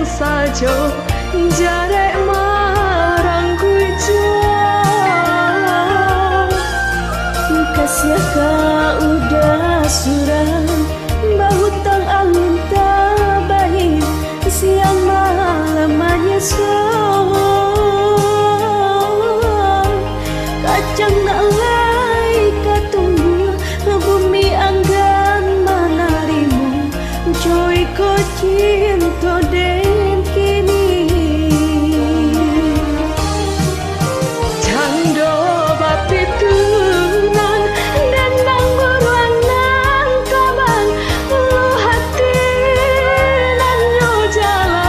saja jarek marang kui jual. Kasih kau udah suram bahutang alun tabahin siang malam menyesal. Kacang nak lai katumbuh bumi anggan manarimu joy ko cinta den kini. Cando bapi tunan dan nang buruan nang kaban lu hati nan yo jalan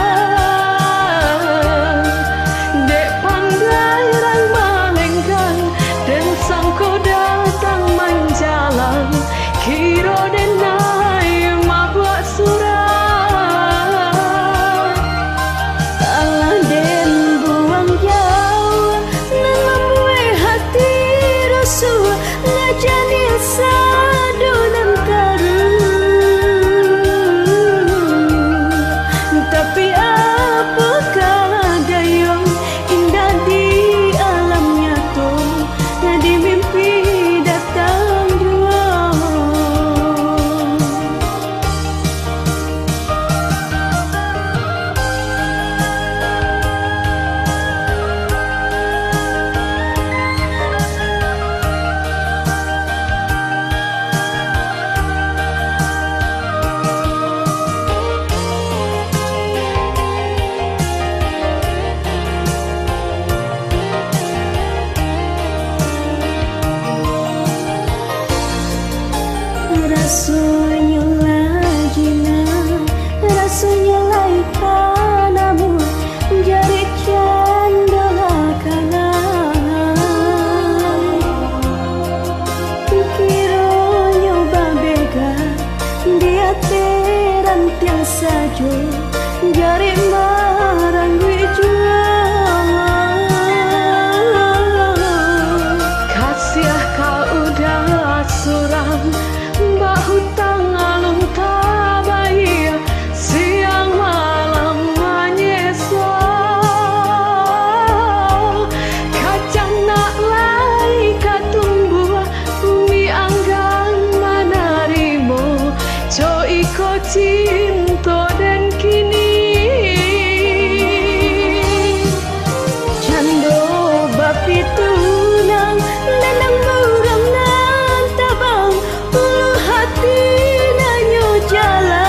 dek pandai rang malenggang dan sangko datang menjalan kiro den nai mabuk surat salah den buang jauh nangwe hati rusuh ngajani sadu dan karun. Tapi apakah daya indah di alam nyata di mimpi datang jua. Rasanya lagi rasanya lain panamu jari candala kalah kiranya babega dia terantiang saja jari marang gue jual. Kasih kau udah suram bahutang alun tabaya siang malam menyesal. Kacang nak lai katumbuh bumi anggan manarimo co iko cinta dan kini. Cando bapi tunang lenang murang nan tabang ulu hati nanyo jalan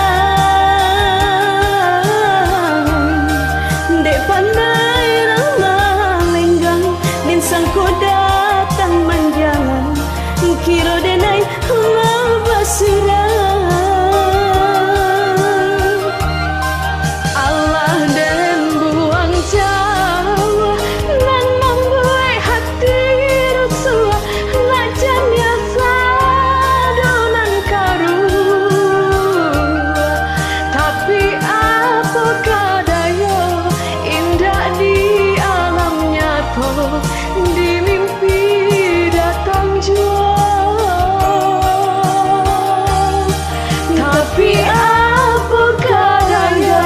dek pandai rang lenggang din sangko datang menjalan kiro denai mabasirah. Allah den buang jauh nan membuat hati rusuh lajan ya sadonan karun. Tapi apakah daya indah di alam nyata di mimpi datang jua. Tapi apakah daya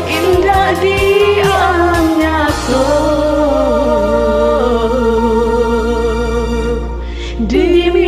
indah di alam nyata di mimpi